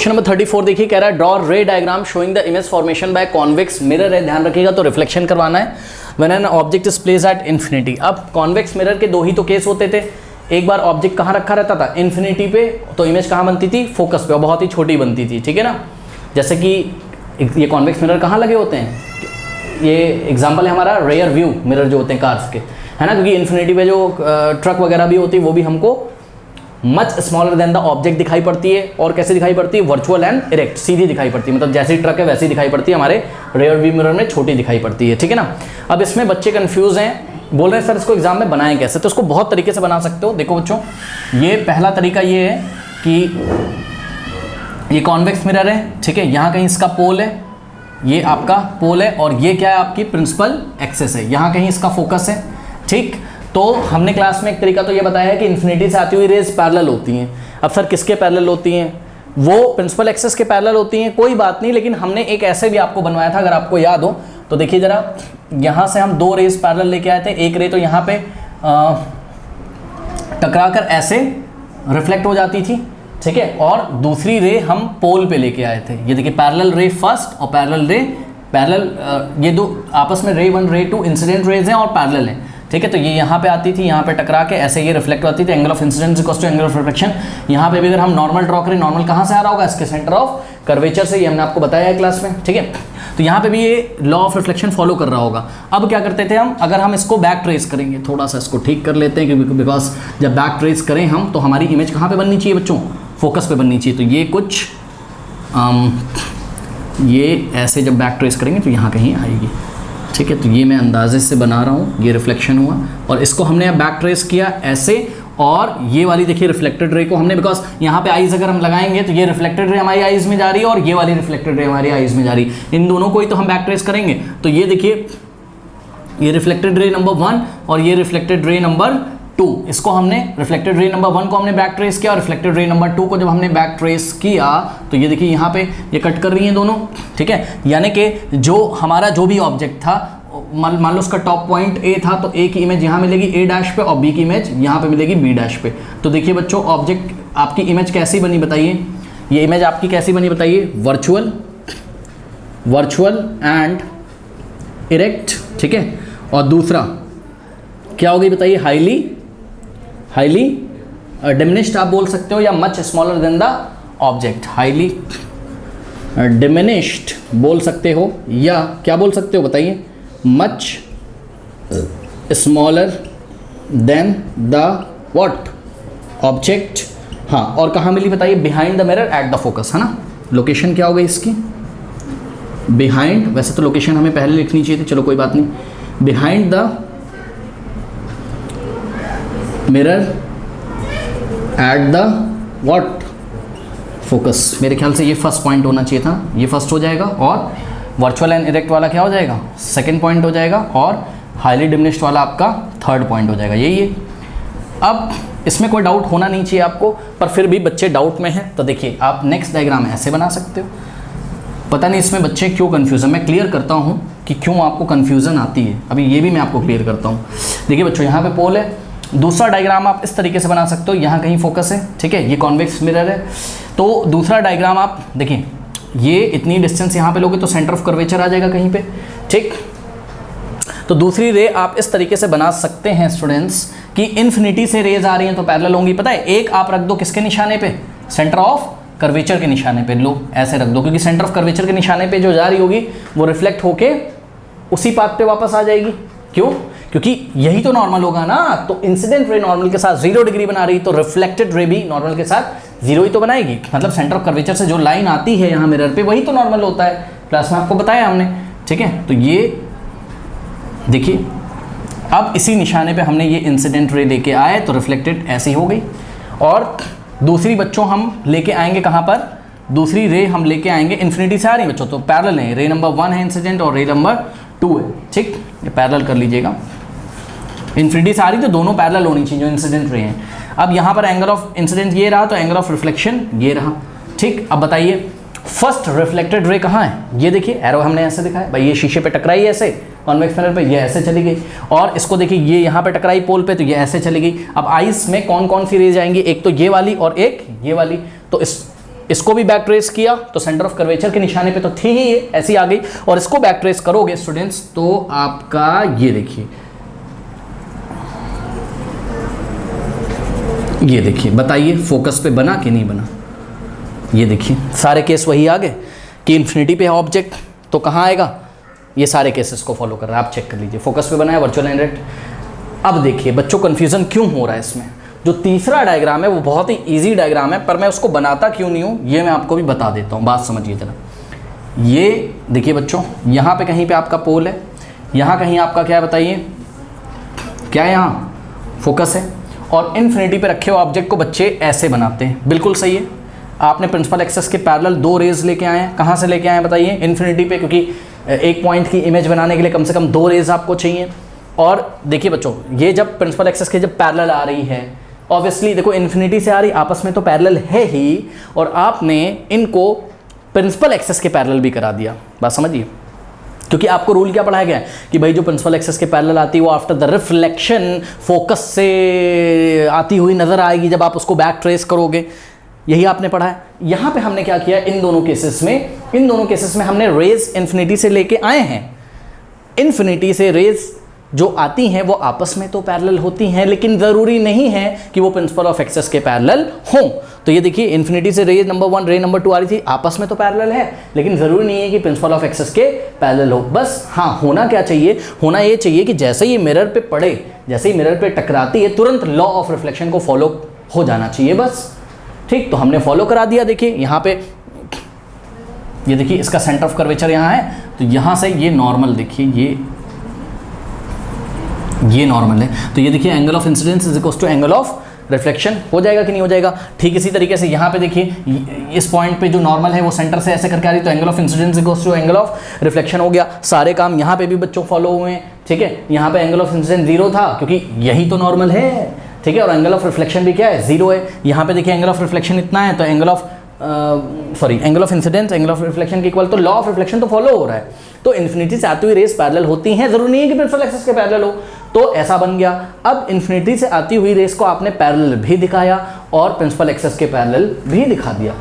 Question number 34 देखिए, कह रहा है ड्रॉ रे diagram showing the image formation by convex mirror है, ध्यान रखिएगा तो रिफ्लेक्शन करवाना है। When an object is placed at infinity, अब कॉन्वेक्स मिरर के दो ही तो केस होते थे, एक बार ऑब्जेक्ट कहाँ रखा रहता था, इन्फिनिटी पे, तो इमेज कहाँ बनती थी, फोकस पे, और बहुत ही छोटी बनती थी, ठीक है ना। जैसे कि ये कॉन्वेक्स मिरर कहाँ लगे होते हैं, ये एग्जाम्पल है हमारा रेयर व्यू मिरर जो होते हैं कार्स के, है ना, क्योंकि इन्फिनिटी पे जो ट्रक वगैरह भी होती है वो भी हमको much smaller than the object दिखाई पड़ती है, और कैसे दिखाई पड़ती है, वर्चुअल एंड इरेक्ट, सीधी दिखाई पड़ती है, मतलब जैसी ट्रक है वैसी दिखाई पड़ती है, हमारे रेयर व्यू मिरर में छोटी दिखाई पड़ती है, ठीक है ना। अब इसमें बच्चे कंफ्यूज हैं, बोल रहे हैं सर इसको एग्जाम में बनाएं कैसे, तो इसको बहुत तरीके से बना सकते हो। देखो बच्चों, ये पहला तरीका ये है कि ये कॉन्वेक्स मिरर है, ठीक है, यहाँ कहीं इसका पोल है, ये आपका पोल है, और ये क्या है, आपकी प्रिंसिपल एक्सेस है, यहाँ कहीं इसका फोकस है, ठीक। तो हमने क्लास में एक तरीका तो ये बताया है कि इन्फिनिटी से आती हुई रेज पैरेलल होती हैं। अब सर किसके पैरेलल होती हैं, वो प्रिंसिपल एक्सेस के पैरेलल होती हैं, कोई बात नहीं, लेकिन हमने एक ऐसे भी आपको बनवाया था, अगर आपको याद हो तो देखिए जरा, यहाँ से हम दो रेज पैरेलल लेके आए थे, एक रे तो यहाँ पे टकराकर ऐसे रिफ्लेक्ट हो जाती थी, ठीक है, और दूसरी रे हम पोल पे लेके आए थे, ये देखिए पैरेलल रे फर्स्ट और पैरेलल रे, पैरेलल, ये दो आपस में रे 1 रे 2 इंसिडेंट रेज हैं और पैरेलल हैं, ठीक है। तो ये यहाँ पे आती थी, यहाँ पे टकरा के ऐसे ये रिफ्लेक्ट होती थी, angle of incidence equals to angle of reflection. यहाँ पे भी अगर हम नॉर्मल ड्रॉ करें, नॉर्मल कहाँ से आ रहा होगा, इसके सेंटर ऑफ कर्वेचर से, ये हमने आपको बताया है क्लास में, ठीक है। तो यहाँ पे भी ये लॉ ऑफ रिफ्लेक्शन फॉलो कर रहा होगा। अब क्या करते थे हम, अगर हम इसको बैक ट्रेस करेंगे, थोड़ा सा इसको ठीक कर लेते हैं, क्योंकि बिकॉज जब बैक ट्रेस करें हम तो हमारी इमेज कहाँ पे बननी चाहिए बच्चों, फोकस पे बननी चाहिए। तो ये कुछ ये ऐसे जब बैक ट्रेस करेंगे तो यहाँ कहीं आएगी, ठीक है। तो ये मैं अंदाजे से बना रहा हूँ, ये रिफ्लेक्शन हुआ, और इसको हमने अब बैक ट्रेस किया ऐसे, और ये वाली देखिए रिफ्लेक्टेड रे को हमने, बिकॉज यहाँ पे आईज अगर हम लगाएंगे तो ये रिफ्लेक्टेड रे हमारी आईज में जा रही है और ये वाली रिफ्लेक्टेड रे हमारी आईज में जा रही है, इन दोनों को ही तो हम बैक ट्रेस करेंगे। तो ये देखिए, ये रिफ्लेक्टेड रे नंबर 1 और ये रिफ्लेक्टेड रे नंबर 2, इसको हमने रिफ्लेक्टेड रे नंबर 1 को हमने बैक ट्रेस किया, और रिफ्लेक्टेड रे नंबर 2 को जब हमने बैक ट्रेस किया तो ये देखिए यहाँ पे ये कट कर रही हैं दोनों, ठीक है। यानी कि जो हमारा जो भी ऑब्जेक्ट था, मान लो उसका टॉप पॉइंट ए था, तो ए की इमेज यहाँ मिलेगी ए डैश पे, और बी की इमेज यहाँ पे मिलेगी बी डैश पे। तो देखिए बच्चों, ऑब्जेक्ट आपकी इमेज कैसी बनी बताइए, ये इमेज आपकी कैसी बनी बताइए, वर्चुअल एंड इरेक्ट, ठीक है। और दूसरा क्या हो गई बताइए, हाईली डिमिनिश्ड आप बोल सकते हो, या much smaller than the object, highly diminished बोल सकते हो, या क्या बोल सकते हो बताइए, much smaller than the what object. हाँ, और कहाँ मिली बताइए, behind the mirror at the focus, है ना। लोकेशन क्या हो गई इसकी, बिहाइंड, वैसे तो लोकेशन हमें पहले लिखनी चाहिए थी, चलो कोई बात नहीं, behind the mirror at the what focus. मेरे ख्याल से ये फर्स्ट पॉइंट होना चाहिए था, ये फर्स्ट हो जाएगा, और वर्चुअल एंड इरेक्ट वाला क्या हो जाएगा, सेकंड पॉइंट हो जाएगा, और हाईली डिमिनिश्ड वाला आपका थर्ड पॉइंट हो जाएगा, यही है। अब इसमें कोई डाउट होना नहीं चाहिए आपको, पर फिर भी बच्चे डाउट में हैं, तो देखिए आप नेक्स्ट डायग्राम ऐसे बना सकते हो। पता नहीं इसमें बच्चे क्यों कन्फ्यूजन, मैं क्लियर करता हूँ कि क्यों आपको कन्फ्यूज़न आती है, अभी ये भी मैं आपको क्लियर करता हूँ। देखिए बच्चों, यहाँ पे पोल है, दूसरा डायग्राम आप इस तरीके से बना सकते हो, यहाँ कहीं फोकस है, ठीक है, ये कॉन्वेक्स मिरर है। तो दूसरा डायग्राम आप देखिए, ये इतनी डिस्टेंस यहाँ पे लोगे तो सेंटर ऑफ कर्वेचर आ जाएगा कहीं पे, ठीक। तो दूसरी रे आप इस तरीके से बना सकते हैं स्टूडेंट्स कि इन्फिनिटी से रेज आ रही हैं तो पैरेलल होंगी, पता है, एक आप रख दो किसके निशाने पे, सेंटर ऑफ कर्वेचर के निशाने पे, लो ऐसे रख दो, क्योंकि सेंटर ऑफ कर्वेचर के निशाने पे जो जा रही होगी वो रिफ्लेक्ट होके उसी पाथ पे वापस आ जाएगी। क्यों, क्योंकि यही तो नॉर्मल होगा ना। तो इंसिडेंट रे नॉर्मल के साथ 0 डिग्री बना रही, तो रिफ्लेक्टेड रे भी नॉर्मल के साथ 0 ही तो बनाएगी, मतलब सेंटर ऑफ कर्वेचर से जो लाइन आती है यहाँ मिरर पे वही तो नॉर्मल होता है, क्लास में आपको बताया हमने, ठीक है। तो ये देखिए, अब इसी निशाने पे हमने ये इंसिडेंट रे लेके आए तो रिफ्लेक्टेड ऐसी हो गई, और दूसरी बच्चों हम लेके आएंगे कहाँ पर, दूसरी रे हम लेके आएंगे इन्फिनिटी से आ रही है बच्चों, तो पैरेलल है, रे नंबर 1 है इंसिडेंट और रे नंबर 2 है, ठीक, ये पैरेलल कर लीजिएगा। इन्फिनिटी से आ रही तो दोनों पैरेलल होनी चाहिए जो इंसिडेंट रे हैं। अब यहाँ पर एंगल ऑफ इंसिडेंट ये रहा, तो एंगल ऑफ रिफ्लेक्शन ये रहा, ठीक। अब बताइए फर्स्ट रिफ्लेक्टेड रे कहाँ है, ये देखिए एरो हमने ऐसे दिखाया, भाई ये शीशे पे टकराई ऐसे कॉन्वेक्स मिरर पे, ये ऐसे चली गई, और इसको देखिए ये यहाँ पे टकराई पोल पे तो ये ऐसे चली गई। अब आइस में कौन कौन सी रेज आएंगी, एक तो ये वाली और एक ये वाली, तो इसको भी बैक ट्रेस किया तो सेंटर ऑफ कर्वेचर के निशाने पे तो थी ही ये, ऐसी आ गई, और इसको बैक ट्रेस करोगे स्टूडेंट्स तो आपका ये देखिए, ये देखिए, बताइए फोकस पे बना कि नहीं बना। ये देखिए सारे केस वही आ गए कि इन्फिनिटी पे है ऑब्जेक्ट तो कहाँ आएगा, ये सारे केसेस को फॉलो कर रहा है, आप चेक कर लीजिए, फोकस पे बना है वर्चुअल एंड डायरेक्ट। अब देखिए बच्चों कन्फ्यूजन क्यों हो रहा है इसमें, जो तीसरा डायग्राम है वो बहुत ही ईजी डायग्राम है, पर मैं उसको बनाता क्यों नहीं हूँ ये मैं आपको भी बता देता हूँ, बात समझिए जरा। ये देखिए बच्चों, यहाँ पे कहीं पे आपका पोल है, यहाँ कहीं आपका क्या है बताइए, क्या है, यहाँ फोकस है, और इन्फिनिटी पे रखे हुए ऑब्जेक्ट को बच्चे ऐसे बनाते हैं, बिल्कुल सही है। आपने प्रिंसिपल एक्सेस के पैरेलल 2 रेज लेके आए हैं, कहाँ से लेके आए हैं बताइए, इन्फिनिटी पे, क्योंकि एक पॉइंट की इमेज बनाने के लिए कम से कम 2 रेज आपको चाहिए। और देखिए बच्चों, ये जब प्रिंसिपल एक्सेस के जब पैरेलल आ रही है, ऑब्वियसली देखो इन्फिनिटी से आ रही, आपस में तो पैरेलल है ही, और आपने इनको प्रिंसिपल एक्सेस के पैरेलल भी करा दिया, बात समझिए। क्योंकि आपको रूल क्या पढ़ाया गया है कि भाई जो प्रिंसिपल एक्सेस के पैरेलल आती है वो आफ्टर द रिफ्लेक्शन फोकस से आती हुई नजर आएगी जब आप उसको बैक ट्रेस करोगे, यही आपने पढ़ा है। यहाँ पे हमने क्या किया, इन दोनों केसेस में हमने रेज इन्फिनिटी से लेके आए हैं। इन्फिनिटी से रेज जो आती हैं वो आपस में तो पैरेलल होती हैं, लेकिन ज़रूरी नहीं है कि वो प्रिंसिपल ऑफ एक्सेस के पैरेलल हों। तो ये देखिए इन्फिनिटी से रे नंबर 1 रे नंबर 2 आ रही थी, आपस में तो पैरेलल है, लेकिन ज़रूरी नहीं है कि प्रिंसिपल ऑफ एक्सेस के पैरेलल हो। बस हाँ, होना क्या चाहिए, होना ये चाहिए कि जैसे ही मिरर पे पड़े, जैसे ही मिरर पे टकराती है, तुरंत लॉ ऑफ रिफ्लेक्शन को फॉलो हो जाना चाहिए, बस ठीक। तो हमने फॉलो करा दिया। देखिए यहाँ पे ये देखिए इसका सेंटर ऑफ कर्वेचर यहाँ है, तो यहाँ से ये नॉर्मल, देखिए ये नॉर्मल है, तो ये देखिए angle of incidence is equal to angle of reflection, हो जाएगा कि नहीं हो जाएगा। ठीक इसी तरीके से यहाँ पे देखिए इस पॉइंट पे जो नॉर्मल है वो सेंटर से ऐसे करके आ रही, तो angle of incidence equal to angle of reflection हो गया। सारे काम यहाँ पे भी बच्चों फॉलो हुए हैं, ठीक है। यहाँ पे एंगल ऑफ इंसिडेंस 0 था क्योंकि यही तो नॉर्मल है, ठीक है, और एंगल ऑफ रिफ्लेक्शन भी क्या है, 0 है। यहाँ पे देखिए एंगल ऑफ रिफ्लेक्शन इतना है, तो angle of angle of incidence angle of reflection के इक्वल, तो लॉ ऑफ रिफ्लेक्शन तो फॉलो हो रहा है। तो इन्फिनिटी से आती हुई रेस पैरेलल होती हैं, जरूरी नहीं है कि प्रिंसिपल एक्सिस के पैरेलल हो, तो ऐसा बन गया। अब इन्फिनिटी से आती हुई रेस को आपने पैरेलल भी दिखाया और प्रिंसिपल एक्सिस के पैरेलल भी दिखा दिया।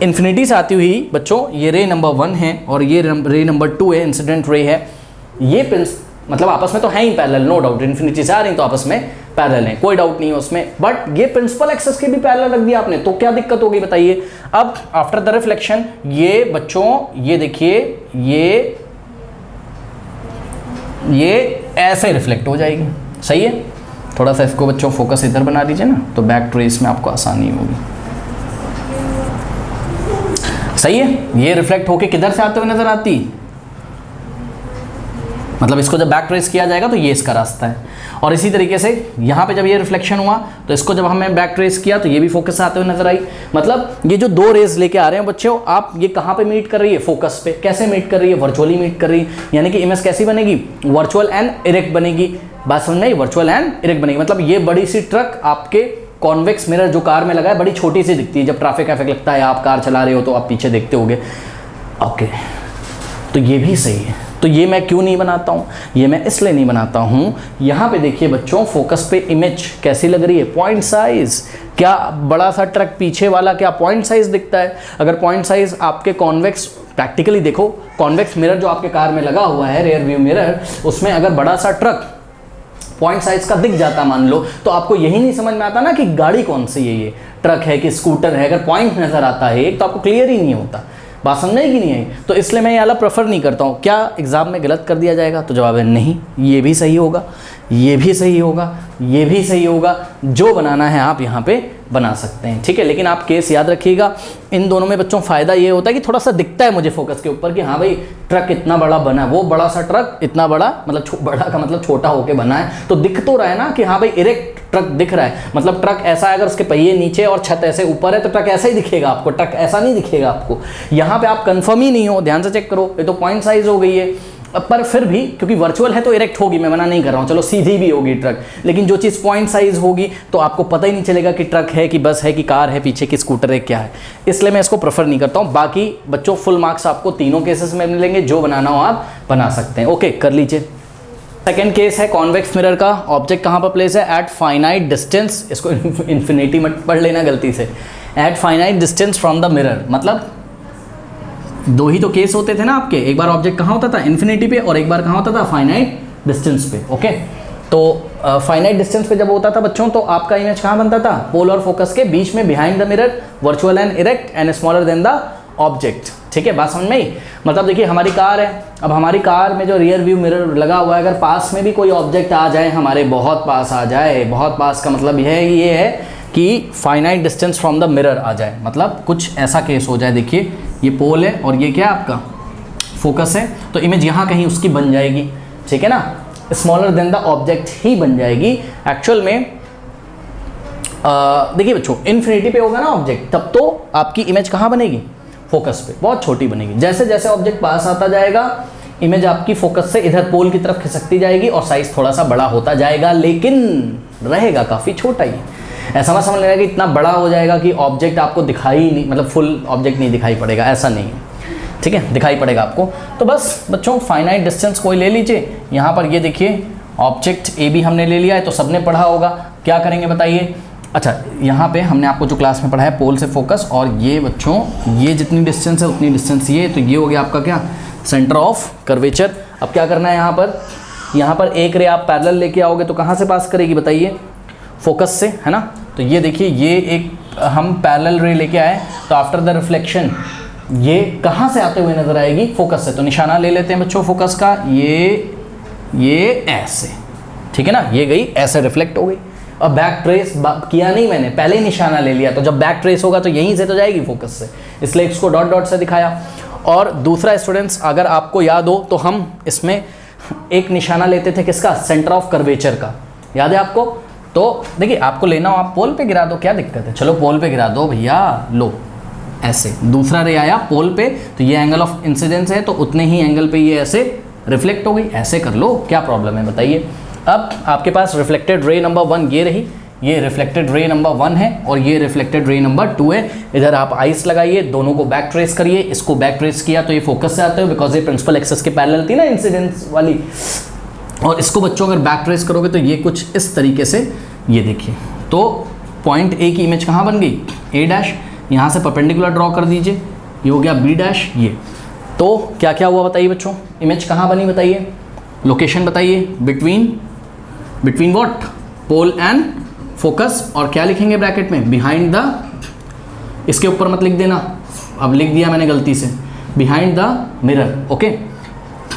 इन्फिनिटी से आती हुई बच्चों ये रे नंबर 1 है और ये रे नंबर 2 है, इंसिडेंट रे है, ये मतलब आपस में तो है ही पैरेलल, नो डाउट, इन्फिनिटी से आ रही तो आपस में पैरेलल है, कोई डाउट नहीं है उसमें। बट ये प्रिंसिपल एक्सेस के भी पैरेलल रख दिया आपने, तो क्या दिक्कत होगी बताइए। अब आफ्टर द रिफ्लेक्शन ये बच्चों ये देखिए ये ऐसे रिफ्लेक्ट हो जाएगी, सही है। थोड़ा सा इसको बच्चों फोकस इधर बना दीजिए ना, तो बैक ट्रेस में आपको आसानी होगी, सही है। ये रिफ्लेक्ट होके किधर से आते हुए नजर आती, मतलब इसको जब बैक ट्रेस किया जाएगा तो ये इसका रास्ता है। और इसी तरीके से यहाँ पे जब ये रिफ्लेक्शन हुआ तो इसको जब हमने बैक ट्रेस किया तो ये भी फोकस से आते हुए नजर आई। मतलब ये जो 2 रेज लेके आ रहे हैं बच्चों, आप ये कहाँ पे मीट कर रही है, फोकस पे। कैसे मीट कर रही है, वर्चुअली मीट कर रही है, यानी कि इमेज कैसी बनेगी, वर्चुअल एंड इरेक्ट बनेगी। बात समझ में आई, वर्चुअल एंड इरेक्ट बनेगी। मतलब ये बड़ी सी ट्रक आपके कॉन्वेक्स मिरर जो कार में लगा है, बड़ी छोटी सी दिखती है। जब ट्रैफिक एफेक्ट लगता है, आप कार चला रहे हो तो आप पीछे देखते होगे, ओके, तो ये भी सही है। तो ये मैं क्यों नहीं बनाता हूँ, ये मैं इसलिए नहीं बनाता हूँ। यहाँ पे देखिए बच्चों फोकस पे इमेज कैसी लग रही है, पॉइंट साइज। क्या बड़ा सा ट्रक पीछे वाला क्या पॉइंट साइज दिखता है? अगर पॉइंट साइज आपके कॉन्वेक्स, प्रैक्टिकली देखो, कॉन्वेक्स मिरर जो आपके कार में लगा हुआ है, रियर व्यू मिरर, उसमें अगर बड़ा सा ट्रक पॉइंट साइज का दिख जाता मान लो, तो आपको यही नहीं समझ में आता ना कि गाड़ी कौन सी है, ये ट्रक है कि स्कूटर है। अगर पॉइंट नजर आता है एक, तो आपको क्लियर ही नहीं होता। बात समझ आई कि नहीं आई? तो इसलिए मैं ये वाला प्रेफर नहीं करता हूँ। क्या एग्जाम में गलत कर दिया जाएगा? तो जवाब है नहीं, ये भी सही होगा, ये भी सही होगा, ये भी सही होगा। जो बनाना है आप यहाँ पे बना सकते हैं, ठीक है। लेकिन आप केस याद रखिएगा, इन दोनों में बच्चों फ़ायदा ये होता है कि थोड़ा सा दिखता है मुझे फोकस के ऊपर कि हाँ भाई ट्रक इतना बड़ा बना है, वो बड़ा सा ट्रक इतना बड़ा, मतलब बड़ा का मतलब छोटा होके बना है, तो दिख तो रहा है ना कि हाँ भाई इरेक्ट ट्रक दिख रहा है। मतलब ट्रक ऐसा है, अगर उसके पहिए नीचे और छत ऐसे ऊपर है तो ट्रक ऐसा ही दिखेगा आपको, ट्रक ऐसा नहीं दिखेगा आपको। यहाँ पे आप कंफर्म ही नहीं हो, ध्यान से चेक करो, ये तो पॉइंट साइज हो गई है। पर फिर भी क्योंकि वर्चुअल है तो इरेक्ट होगी, मैं मना नहीं कर रहा हूँ, चलो सीधी भी होगी ट्रक, लेकिन जो चीज़ पॉइंट साइज होगी तो आपको पता ही नहीं चलेगा कि ट्रक है कि बस है कि कार है, पीछे की स्कूटर है, क्या है। इसलिए मैं इसको प्रेफर नहीं करता हूँ। बाकी बच्चों फुल मार्क्स आपको तीनों केसेस में मिलेंगे, जो बनाना हो आप बना सकते हैं। ओके, कर लीजिए। सेकेंड केस है कॉन्वेक्स मिरर का। ऑब्जेक्ट कहाँ पर प्लेस है? At finite distance. इसको इन्फिनिटी मत पढ़ लेना गलती से। At finite distance from the mirror, मतलब दो ही तो केस होते थे ना आपके, एक बार ऑब्जेक्ट कहाँ होता था इन्फिनिटी पे और एक बार कहाँ होता था फाइनाइट डिस्टेंस पे। ओके, तो फाइनाइट डिस्टेंस पे जब होता था बच्चों तो आपका इमेज कहाँ बनता था, पोल और फोकस के बीच में, behind the mirror, virtual and erect and smaller than the object. ठीक है, बात समझ में आई। मतलब देखिए हमारी कार है, अब हमारी कार में जो रियर व्यू मिरर लगा हुआ है, अगर पास में भी कोई ऑब्जेक्ट आ जाए, हमारे बहुत पास आ जाए, बहुत पास का मतलब ये है कि finite distance from the mirror आ जाए, मतलब कुछ ऐसा केस हो जाए। देखिए ये पोल है और ये क्या है आपका फोकस है, तो इमेज यहाँ कहीं उसकी बन जाएगी। ठीक है ना, स्मॉलर देन द ऑब्जेक्ट ही बन जाएगी। एक्चुअल में देखिए बच्चों, इन्फिनिटी पे होगा ना ऑब्जेक्ट, तब तो आपकी इमेज कहाँ बनेगी, फोकस पे, बहुत छोटी बनेगी। जैसे जैसे ऑब्जेक्ट पास आता जाएगा, इमेज आपकी फोकस से इधर पोल की तरफ खिसकती जाएगी और साइज थोड़ा सा बड़ा होता जाएगा, लेकिन रहेगा काफ़ी छोटा ही। ऐसा ना समझ लेना कि इतना बड़ा हो जाएगा कि ऑब्जेक्ट आपको दिखाई नहीं, मतलब फुल ऑब्जेक्ट नहीं दिखाई पड़ेगा, ऐसा नहीं है। ठीक है, दिखाई पड़ेगा आपको। तो बस बच्चों फाइनाइट डिस्टेंस कोई ले लीजिए। यहाँ पर ये देखिए ऑब्जेक्ट ए भी हमने ले लिया है, तो सबने पढ़ा होगा। क्या करेंगे बताइए। अच्छा, यहाँ पे हमने आपको जो क्लास में पढ़ा है पोल से फोकस, और ये बच्चों ये जितनी डिस्टेंस है उतनी डिस्टेंस ये, तो ये हो गया आपका क्या, सेंटर ऑफ कर्वेचर। अब क्या करना है, यहाँ पर एक रे आप पैरेलल लेके आओगे तो कहाँ से पास करेगी बताइए, फोकस से, है ना। तो ये देखिए ये एक हम पैरेलल रे लेके आए, तो आफ्टर द रिफ्लेक्शन ये कहाँ से आते हुए नजर आएगी, फोकस से। तो निशाना ले लेते हैं बच्चों फोकस का, ये ऐसे, ठीक है ना, ये गई ऐसे रिफ्लेक्ट हो गई। अब बैक ट्रेस किया नहीं मैंने, पहले ही निशाना ले लिया, तो जब बैक ट्रेस होगा तो यहीं से तो जाएगी फोकस से, इसलिए इसको डॉट डॉट से दिखाया। और दूसरा स्टूडेंट्स, अगर आपको याद हो तो हम इसमें एक निशाना लेते थे किसका, सेंटर ऑफ कर्वेचर का, याद है आपको। तो देखिए आपको लेना हो आप पोल पे गिरा दो, क्या दिक्कत है, चलो पोल पे गिरा दो भैया, लो ऐसे दूसरा रे आया पोल पे, तो ये एंगल ऑफ इंसिडेंस है, तो उतने ही एंगल पे ये ऐसे रिफ्लेक्ट हो गई, ऐसे कर लो, क्या प्रॉब्लम है बताइए। अब आपके पास रिफ्लेक्टेड रे नंबर 1 ये रही, ये रिफ्लेक्टेड रे नंबर 1 है और ये रिफ्लेक्टेड रे नंबर 2 है। इधर आप आइस लगाइए, दोनों को बैक ट्रेस करिए, इसको बैक ट्रेस किया तो ये फोकस से आते हो, बिकॉज ये प्रिंसिपल एक्सेस के पैरेलल थी ना इंसिडेंस वाली। और इसको बच्चों अगर बैक ट्रेस करोगे तो ये कुछ इस तरीके से, ये देखिए, तो पॉइंट ए की इमेज कहाँ बन गई, ए डैश, यहाँ से परपेंडिकुलर ड्रॉ कर दीजिए, ये हो गया बी डैश, ये। तो क्या क्या हुआ बताइए बच्चों, इमेज कहाँ बनी बताइए, लोकेशन बताइए, between what, pole and focus, और क्या लिखेंगे ब्रैकेट में, बिहाइंड द, इसके ऊपर मत लिख देना, अब लिख दिया मैंने गलती से, behind the mirror. Okay,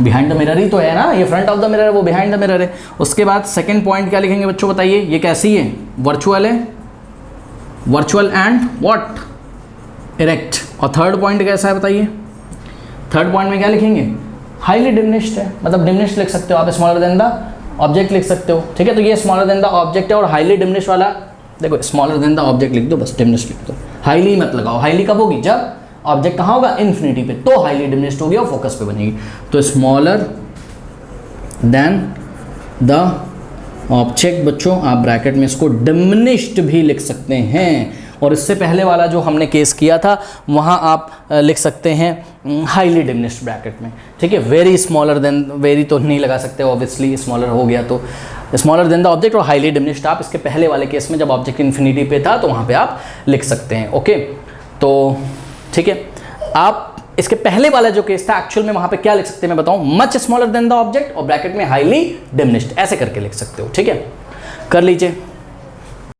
behind the mirror ही तो है ना, ये फ्रंट ऑफ द मिरर है, वो बिहाइंड द मिरर है। उसके बाद सेकंड पॉइंट क्या लिखेंगे बच्चों बताइए, ये कैसी है, वर्चुअल है, वर्चुअल एंड व्हाट, इरेक्ट। और थर्ड पॉइंट कैसा है बताइए, थर्ड पॉइंट में क्या लिखेंगे, हाईली डिमिनिश्ड है, मतलब डिमिनिश्ड लिख सकते हो आप, स्मॉलर देन द ऑब्जेक्ट लिख सकते हो। ठीक है, तो ये स्मॉलर देन द ऑब्जेक्ट है, और हाईली डिमिनिश्ड वाला देखो, स्मॉलर देन द ऑब्जेक्ट लिख दो बस, डिमिनिश्ड लिख दो, हाईली मत लगाओ। हाईली कब होगी, जब ऑब्जेक्ट कहाँ होगा, इन्फिनिटी पे, तो हाईली डिमिनिश्ड होगी और फोकस पे बनेगी। तो स्मॉलर देन द ऑब्जेक्ट बच्चों, आप ब्रैकेट में इसको डिमिनिश्ड भी लिख सकते हैं। और इससे पहले वाला जो हमने केस किया था वहाँ आप लिख सकते हैं हाईली डिमिनिश्ड ब्रैकेट में। ठीक है, वेरी स्मॉलर देन, वेरी तो नहीं लगा सकते ऑब्वियसली, स्मॉलर हो गया तो स्मॉलर देन द ऑब्जेक्ट, और हाईली डिमिनिश्ड आप इसके पहले वाले केस में जब ऑब्जेक्ट इन्फिनिटी पे था तो वहाँ पे आप लिख सकते हैं। ओके, तो ठीक है, आप इसके पहले वाला जो केस था एक्चुअल में वहाँ पे क्या लिख सकते हैं मैं बताऊँ, much smaller than the object और ब्रैकेट में हाईली डिमिनिश्ड, ऐसे करके लिख सकते हो। ठीक है, कर लीजिए।